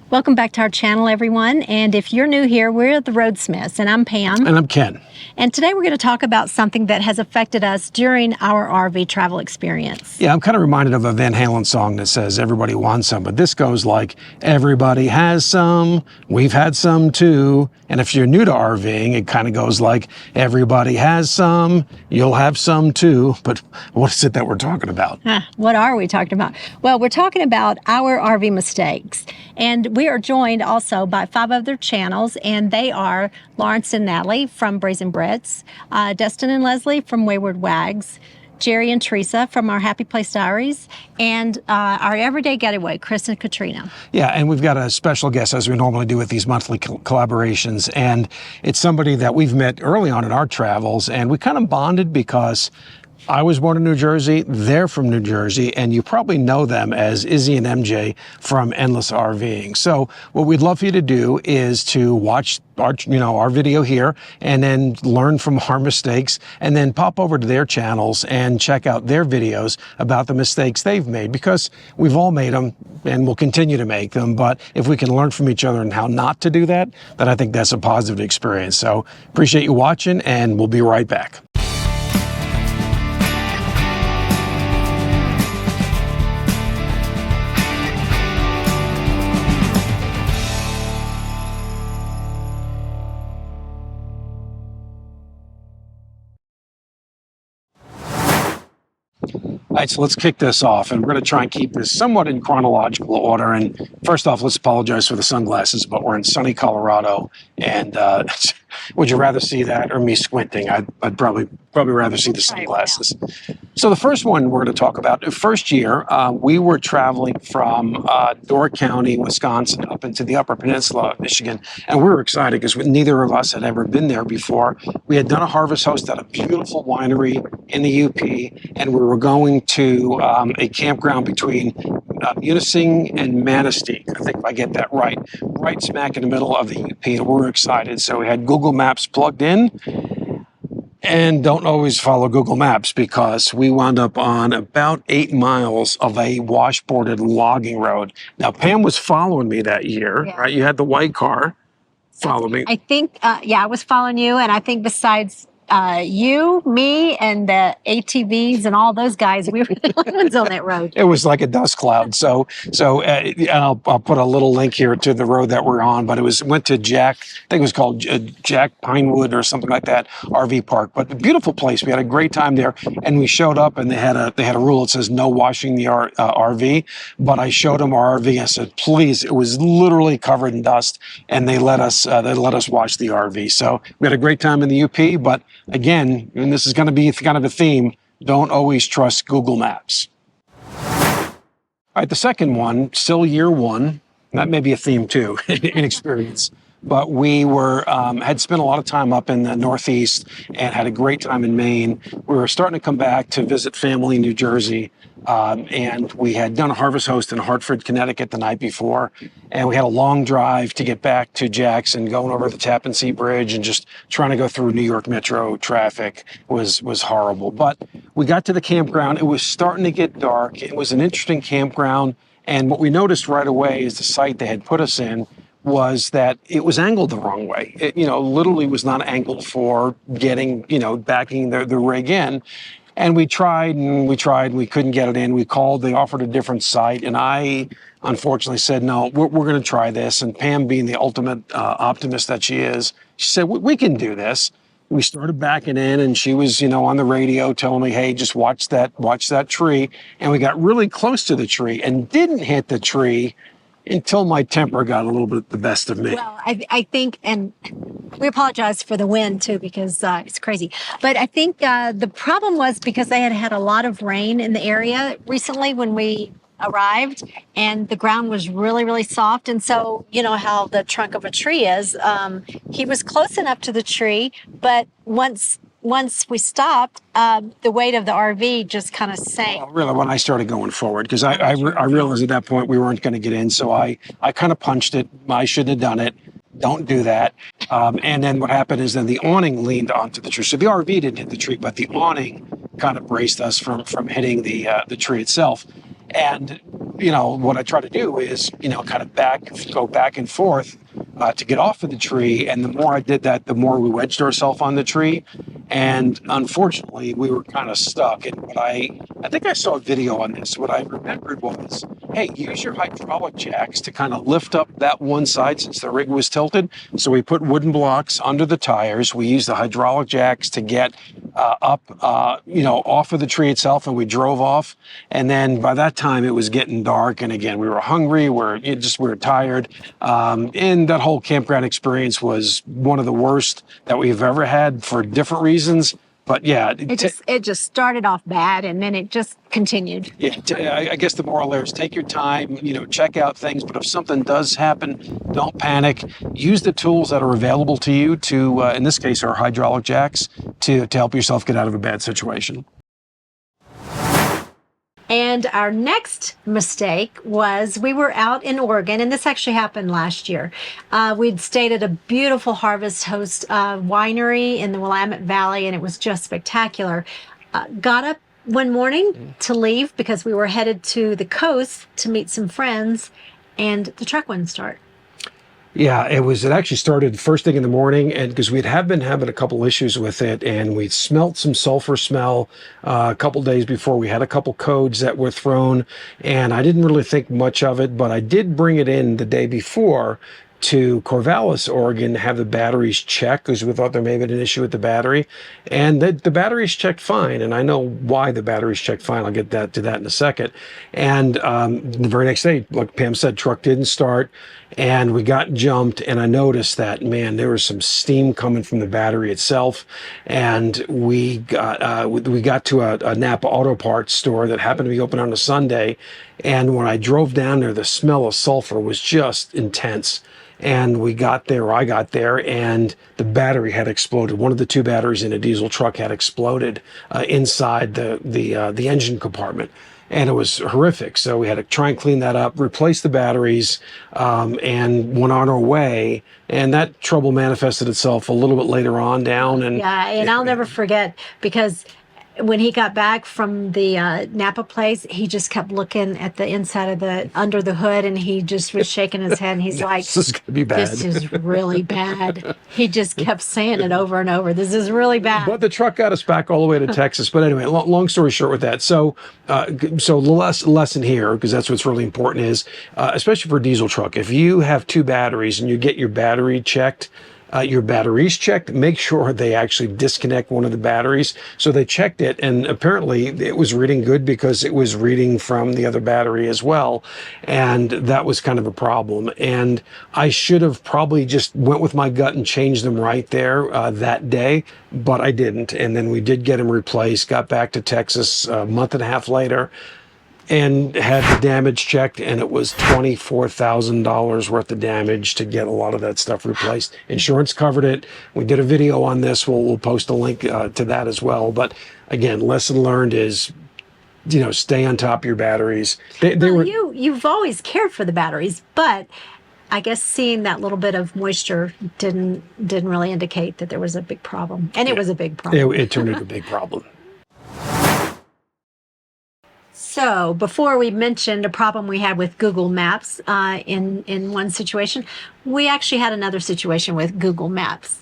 Welcome back to our channel, everyone. And if you're new here, we're the Roadsmiths, and I'm Pam. And I'm Ken. And today we're going to talk about something that has affected us during our RV travel experience. Yeah, I'm kind of reminded of a Van Halen song that says everybody wants some, but this goes like, everybody has some, we've had some too. And if you're new to RVing, it kind of goes like, everybody has some, you'll have some too. But what is it that we're talking about? What are we talking about? Well, we're talking about our RV mistakes. And we are joined also by 5 other channels, and they are Lawrence and Natalie from Brazen Brits, Dustin and Leslie from Wayward Wags, Jerry and Teresa from our Happy Place Diaries, and our Everyday Getaway, Chris and Katrina. Yeah, and we've got a special guest, as we normally do with these monthly collaborations, and it's somebody that we've met early on in our travels, and we kind of bonded because I was born in New Jersey, they're from New Jersey, and you probably know them as Izzy and MJ from Endless RVing. So what we'd love for you to do is to watch our video here and then learn from our mistakes, and then pop over to their channels and check out their videos about the mistakes they've made, because we've all made them and we'll continue to make them. But if we can learn from each other and how not to do that, then I think that's a positive experience. So appreciate you watching, and we'll be right back. All right, so let's kick this off, and we're going to try and keep this somewhat in chronological order. And first off, let's apologize for the sunglasses, but we're in sunny Colorado, and would you rather see that or me squinting? I'd probably rather see the sunglasses. So the first one we're going to talk about, first year, we were traveling from Door County, Wisconsin, up into the Upper Peninsula of Michigan, and we were excited because neither of us had ever been there before. We had done a harvest host at a beautiful winery in the UP, and we were going to a campground between Munising and Manistee, I think if I get that right smack in the middle of the UP, and we were excited. So we had Google Maps plugged in, and don't always follow Google Maps, because we wound up on about 8 miles of a washboarded logging road. Now, Pam was following me that year, right? You had the white car follow me. I think, yeah, I was following you, and I think besides you, me, and the ATVs and all those guys, we were the only ones on that road. It was like a dust cloud. And I'll put a little link here to the road that we're on, but went to Jack, I think it was called Jack Pinewood or something like that, RV park. But a beautiful place. We had a great time there, and we showed up, and they had a rule that says no washing the RV. But I showed them our RV. I said, please. It was literally covered in dust, and they let us wash the RV. So we had a great time in the UP, but again, and this is going to be kind of a theme, don't always trust Google Maps. All right, the second one, still year one, that may be a theme too, in experience. But we had spent a lot of time up in the Northeast and had a great time in Maine. We were starting to come back to visit family in New Jersey, and we had done a harvest host in Hartford, Connecticut the night before, and we had a long drive to get back to Jackson, going over the Tappan Zee Bridge, and just trying to go through New York Metro traffic was horrible. But we got to the campground. It was starting to get dark. It was an interesting campground, and what we noticed right away is the site they had put us in was that it was angled the wrong way. It, literally was not angled for getting, backing the rig in. And we tried, we couldn't get it in. We called, they offered a different site, and I unfortunately said, no, we're going to try this. And Pam, being the ultimate optimist that she is, she said, we can do this. We started backing in, and she was, on the radio telling me, hey, just watch that tree. And we got really close to the tree and didn't hit the tree until my temper got a little bit the best of me. Well, I think, and we apologize for the wind too, because it's crazy. But I think the problem was because they had had a lot of rain in the area recently when we arrived, and the ground was really, really soft. And so, you know how the trunk of a tree is. He was close enough to the tree, but once we stopped, the weight of the RV just kind of sank. Well, really, when I started going forward, because I realized at that point we weren't going to get in, so I kind of punched it. I shouldn't have done it. Don't do that. And then what happened is then the awning leaned onto the tree. So the RV didn't hit the tree, but the awning kind of braced us from hitting the tree itself. And what I try to do is, kind of go back and forth to get off of the tree. And the more I did that, the more we wedged ourselves on the tree. And unfortunately, we were kind of stuck. And I think I saw a video on this. What I remembered was, hey, use your hydraulic jacks to kind of lift up that one side since the rig was tilted. So we put wooden blocks under the tires. We used the hydraulic jacks to get up, off of the tree itself, and we drove off. And then by that time, it was getting dark. And again, we were hungry. We were tired. And that whole campground experience was one of the worst that we've ever had for different reasons. But yeah, it just started off bad, and then it just continued. Yeah, I guess the moral there is take your time, check out things. But if something does happen, don't panic. Use the tools that are available to you to, in this case, our hydraulic jacks, to help yourself get out of a bad situation. And our next mistake was we were out in Oregon, and this actually happened last year. We'd stayed at a beautiful Harvest Host winery in the Willamette Valley, and it was just spectacular. Got up one morning to leave because we were headed to the coast to meet some friends, and the truck wouldn't start. Yeah, it actually started first thing in the morning, and because we had been having a couple issues with it, and we smelt some sulfur smell a couple days before. We had a couple codes that were thrown, and I didn't really think much of it, but I did bring it in the day before to Corvallis, Oregon, have the batteries checked because we thought there may have been an issue with the battery, and the batteries checked fine. And I know why the batteries checked fine. I'll get to that in a second. And the very next day, like Pam said, truck didn't start, and we got jumped. And I noticed that, man, there was some steam coming from the battery itself. And we got to a Napa Auto Parts store that happened to be open on a Sunday. And when I drove down there, the smell of sulfur was just intense. And I got there, and the battery had exploded. One of the two batteries in a diesel truck had exploded inside the engine compartment. And it was horrific. So we had to try and clean that up, replace the batteries, and went on our way. And that trouble manifested itself a little bit later on down. And yeah, and I'll never forget, because when he got back from the Napa place, he just kept looking at the inside of under the hood, and he just was shaking his head, and he's like, "This is gonna be bad. This is really bad." He just kept saying it over and over. This is really bad. But the truck got us back all the way to Texas. But anyway, long story short with that. So the lesson here, because that's what's really important, is especially for a diesel truck, if you have two batteries and you get your batteries checked, make sure they actually disconnect one of the batteries. So they checked it, and apparently it was reading good because it was reading from the other battery as well. And that was kind of a problem. And I should have probably just went with my gut and changed them right there that day, but I didn't. And then we did get them replaced, got back to Texas a month and a half later, and had the damage checked, and it was $24,000 worth of damage to get a lot of that stuff replaced. Insurance covered it. We did a video on this. We'll post a link to that as well. But again, lesson learned is, stay on top of your batteries. You've always cared for the batteries, but I guess seeing that little bit of moisture didn't really indicate that there was a big problem, and it was a big problem. It turned into a big problem. So before we mentioned a problem we had with Google Maps in one situation, we actually had another situation with Google Maps.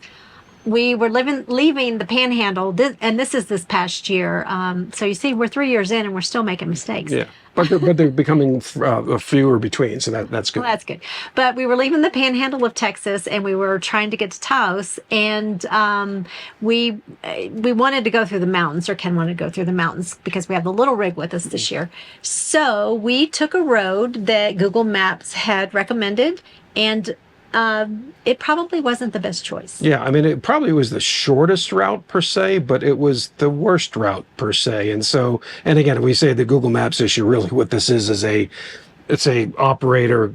We were leaving the Panhandle, and this is this past year. So you see, we're 3 years in, and we're still making mistakes. Yeah, but they're becoming fewer between, so that's good. Well, that's good. But we were leaving the Panhandle of Texas, and we were trying to get to Taos, and we wanted to go through the mountains, or Ken wanted to go through the mountains because we have the little rig with us this year. So we took a road that Google Maps had recommended, and it probably wasn't the best choice. Yeah, I mean, it probably was the shortest route per se, but it was the worst route per se. And again, we say the Google Maps issue, really what this is it's a operator,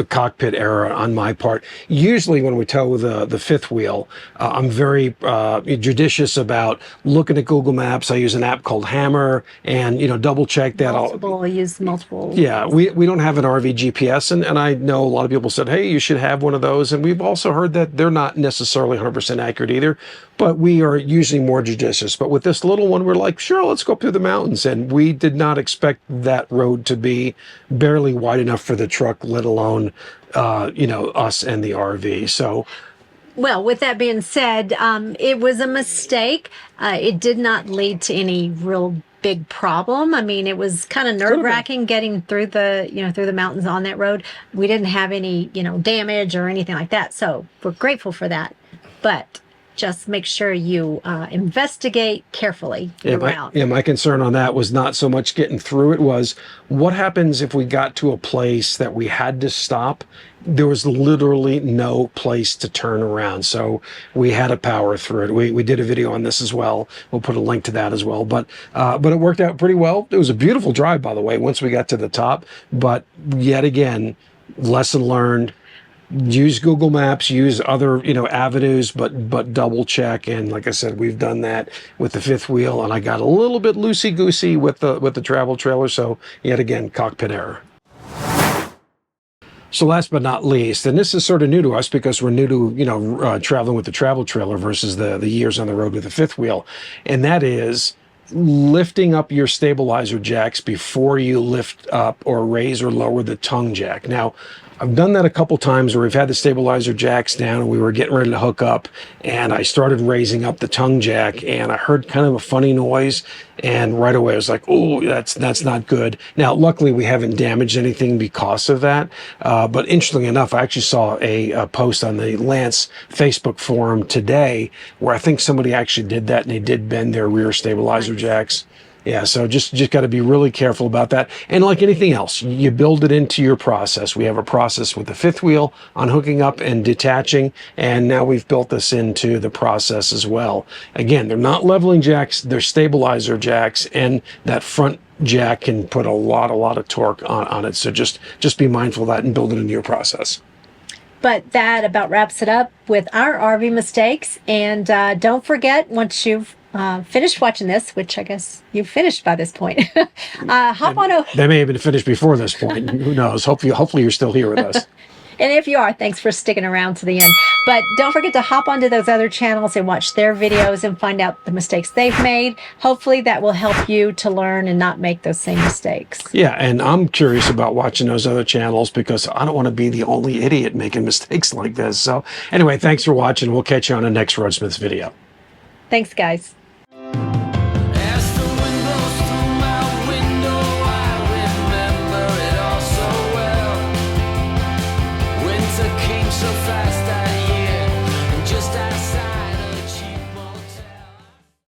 cockpit error on my part. Usually when we tow the fifth wheel, I'm very judicious about looking at Google Maps. I use an app called Hammer, and double check that. Use multiple. Yeah, we don't have an RV GPS, and I know a lot of people said, hey, you should have one of those. And we've also heard that they're not necessarily 100% accurate either. but we are usually more judicious. But with this little one, we're like, sure, let's go up through the mountains. And we did not expect that road to be barely wide enough for the truck, let alone, you know, us and the RV. So, well, with that being said, it was a mistake. It did not lead to any real big problem. I mean, it was kind of nerve-wracking getting through the, you know, through the mountains on that road. We didn't have any, you know, damage or anything like that. So we're grateful for that. But just make sure you investigate carefully your route. My concern on that was not so much getting through it, was what happens if we got to a place that we had to stop? There was literally no place to turn around. So we had to power through it. We did a video on this as well. We'll put a link to that as well. But it worked out pretty well. It was a beautiful drive, by the way, once we got to the top. But yet again, lesson learned. Use Google Maps, use other, you know, avenues, but double check. And like I said, we've done that with the fifth wheel, and I got a little bit loosey-goosey with the travel trailer. So yet again, cockpit error. So last but not least, and this is sort of new to us because we're new to, you know, traveling with the travel trailer versus the years on the road with the fifth wheel, and that is lifting up your stabilizer jacks before you lift up or raise or lower the tongue jack. Now, I've done that a couple times where we've had the stabilizer jacks down and we were getting ready to hook up, and I started raising up the tongue jack and I heard kind of a funny noise, and right away I was like, oh, that's not good. Now, luckily we haven't damaged anything because of that, but interestingly enough, I actually saw a post on the Lance Facebook forum today where I think somebody actually did that, and they did bend their rear stabilizer jacks. Yeah, so just got to be really careful about that. And like anything else, you build it into your process. We have a process with the fifth wheel on hooking up and detaching, and now we've built this into the process as well. Again, they're not leveling jacks, they're stabilizer jacks, and that front jack can put a lot of torque on it. So just be mindful of that and build it into your process. But that about wraps it up with our RV mistakes. And don't forget, once you've finished watching this, which I guess you've finished by this point, hop on over. They may have been finished before this point. Who knows? Hopefully you're still here with us. And if you are, thanks for sticking around to the end. But don't forget to hop onto those other channels and watch their videos and find out the mistakes they've made. Hopefully that will help you to learn and not make those same mistakes. Yeah, and I'm curious about watching those other channels because I don't want to be the only idiot making mistakes like this. So anyway, thanks for watching. We'll catch you on the next RoadSMITHS video. Thanks, guys.